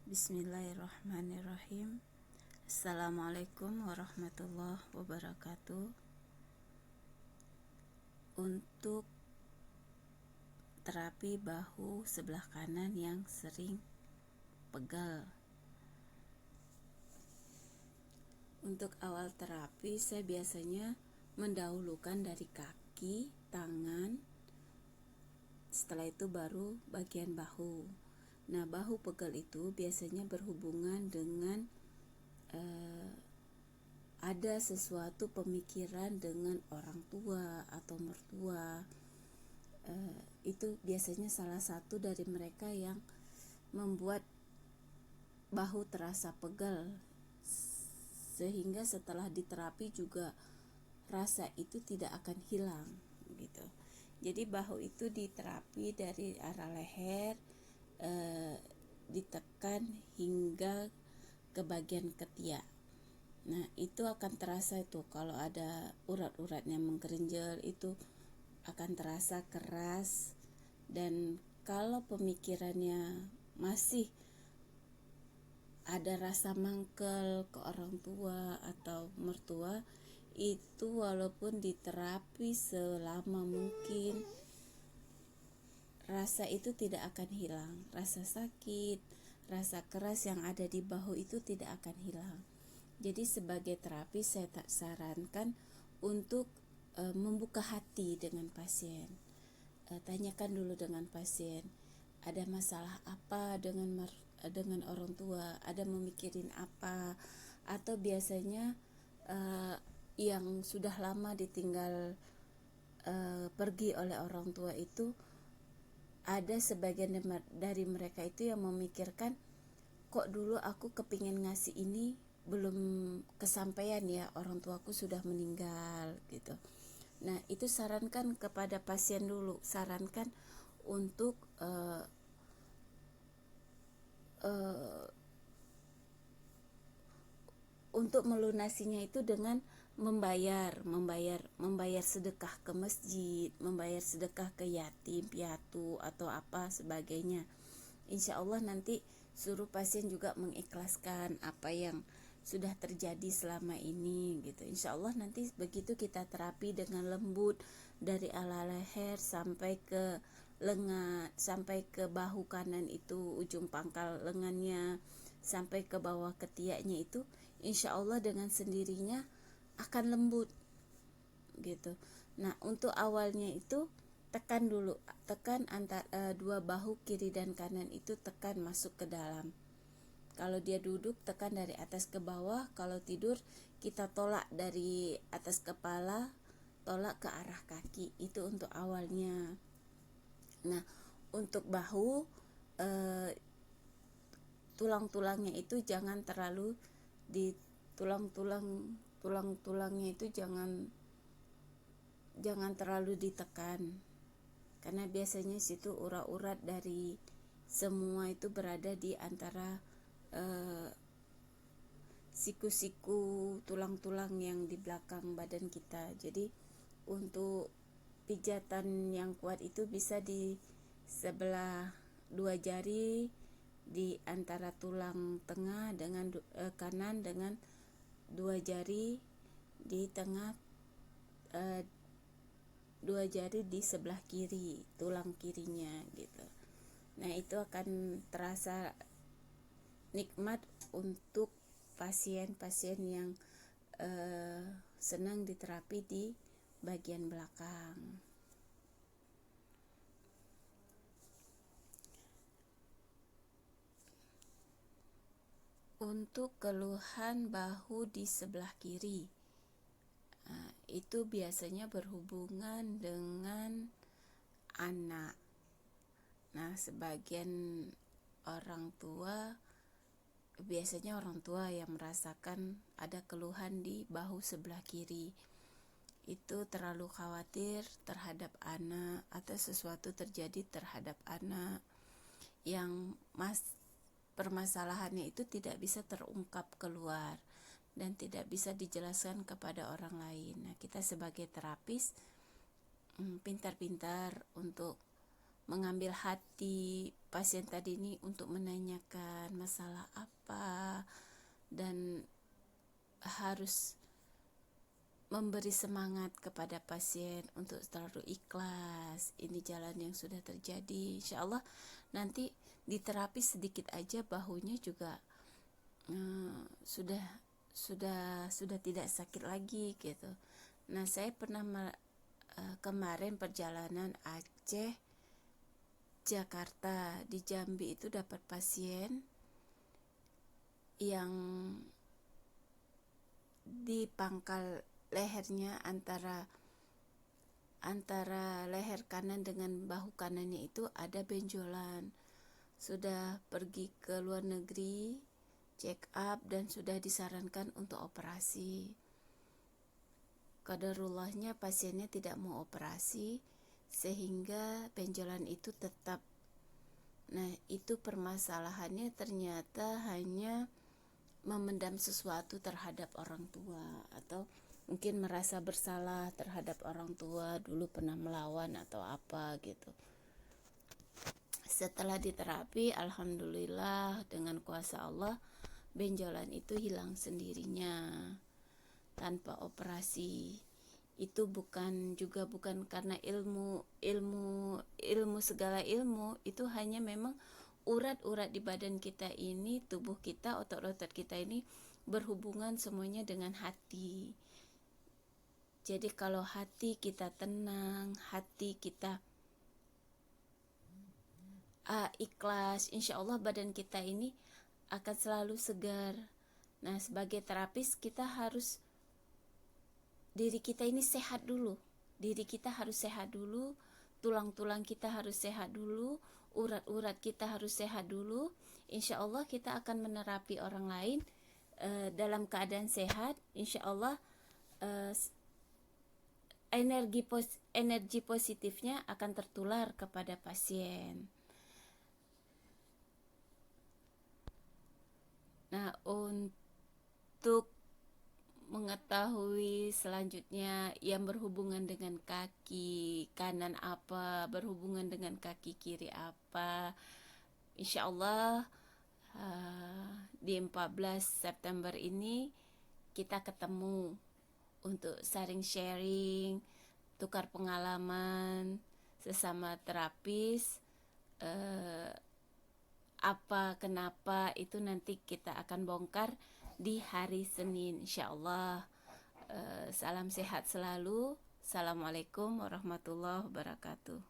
Bismillahirrahmanirrahim. Assalamualaikum warahmatullahi wabarakatuh. Untuk terapi bahu sebelah kanan yang sering pegal. Untuk awal terapi saya biasanya mendahulukan dari kaki, tangan, setelah itu baru bagian bahu. Nah, bahu pegal itu biasanya berhubungan dengan ada sesuatu pemikiran dengan orang tua atau mertua. Itu biasanya salah satu dari mereka yang membuat bahu terasa pegal, sehingga setelah diterapi juga rasa itu tidak akan hilang gitu. Jadi bahu itu diterapi dari arah leher, ditekan hingga ke bagian ketiak. Nah, itu akan terasa itu kalau ada urat-uratnya menggerenjel, itu akan terasa keras. Dan kalau pemikirannya masih ada rasa mangkel ke orang tua atau mertua, itu walaupun diterapi selama mungkin, rasa itu tidak akan hilang. Rasa sakit, rasa keras yang ada di bahu itu tidak akan hilang. Jadi sebagai terapi saya tak sarankan untuk membuka hati dengan pasien. Tanyakan dulu dengan pasien, ada masalah apa dengan orang tua, ada memikirin apa, atau biasanya yang sudah lama ditinggal pergi oleh orang tua itu, ada sebagian dari mereka itu yang memikirkan, kok dulu aku kepingin ngasih ini belum kesampaian ya, orang tuaku sudah meninggal gitu. Nah, itu sarankan kepada pasien dulu, sarankan untuk untuk melunasinya itu dengan membayar sedekah ke masjid, membayar sedekah ke yatim piatu atau apa sebagainya. Insya Allah nanti suruh pasien juga mengikhlaskan apa yang sudah terjadi selama ini gitu. Insya Allah nanti begitu kita terapi dengan lembut dari ala leher sampai ke lengan, sampai ke bahu kanan itu, ujung pangkal lengannya sampai ke bawah ketiaknya itu, insya Allah dengan sendirinya akan lembut gitu. Nah, untuk awalnya itu tekan dulu, tekan antara dua bahu kiri dan kanan itu, tekan masuk ke dalam. Kalau dia duduk tekan dari atas ke bawah, kalau tidur kita tolak dari atas kepala, tolak ke arah kaki. Itu untuk awalnya. Nah, untuk bahu tulang-tulangnya itu jangan terlalu di tulang-tulangnya itu jangan terlalu ditekan, karena biasanya situ urat-urat dari semua itu berada di antara siku-siku tulang-tulang yang di belakang badan kita. Jadi untuk pijatan yang kuat itu bisa di sebelah dua jari, di antara tulang tengah dengan kanan, dengan dua jari di tengah, dua jari di sebelah kiri, tulang kirinya gitu. Nah, itu akan terasa nikmat untuk pasien-pasien yang senang diterapi di bagian belakang. Untuk keluhan bahu di sebelah kiri, itu biasanya berhubungan dengan anak. Nah, sebagian orang tua, biasanya orang tua yang merasakan ada keluhan di bahu sebelah kiri, itu terlalu khawatir terhadap anak atau sesuatu terjadi terhadap anak yang permasalahannya itu tidak bisa terungkap keluar dan tidak bisa dijelaskan kepada orang lain. Nah, kita sebagai terapis pintar-pintar untuk mengambil hati pasien tadi ini untuk menanyakan masalah apa, dan harus memberi semangat kepada pasien untuk selalu ikhlas. Ini jalan yang sudah terjadi. Insya Allah nanti di terapi sedikit aja bahunya juga sudah tidak sakit lagi gitu. Nah, saya pernah kemarin perjalanan Aceh Jakarta, di Jambi itu dapat pasien yang di pangkal lehernya antara leher kanan dengan bahu kanannya itu ada benjolan. Sudah pergi ke luar negeri, check up, dan sudah disarankan untuk operasi. Qadarullahnya pasiennya tidak mau operasi, sehingga benjolan itu tetap. Nah, itu permasalahannya ternyata hanya memendam sesuatu terhadap orang tua, atau mungkin merasa bersalah terhadap orang tua, dulu pernah melawan atau apa gitu. Setelah diterapi, alhamdulillah dengan kuasa Allah, benjolan itu hilang sendirinya tanpa operasi. Itu bukan karena ilmu segala ilmu, itu hanya memang urat-urat di badan kita ini, tubuh kita, otot-otot kita ini berhubungan semuanya dengan hati. Jadi kalau hati kita tenang, hati kita ikhlas, insya Allah badan kita ini akan selalu segar. Nah, sebagai terapis kita harus, diri kita ini sehat dulu. Diri kita harus sehat dulu, tulang-tulang kita harus sehat dulu, urat-urat kita harus sehat dulu. Insya Allah kita akan menerapi orang lain dalam keadaan sehat. Insya Allah energi positifnya akan tertular kepada pasien. Nah, untuk mengetahui selanjutnya yang berhubungan dengan kaki kanan apa, berhubungan dengan kaki kiri apa, insya Allah di 14 September ini kita ketemu untuk sharing, tukar pengalaman sesama terapis. Apa kenapa itu nanti kita akan bongkar di hari Senin, insya Allah. Salam sehat selalu. Assalamualaikum warahmatullahi wabarakatuh.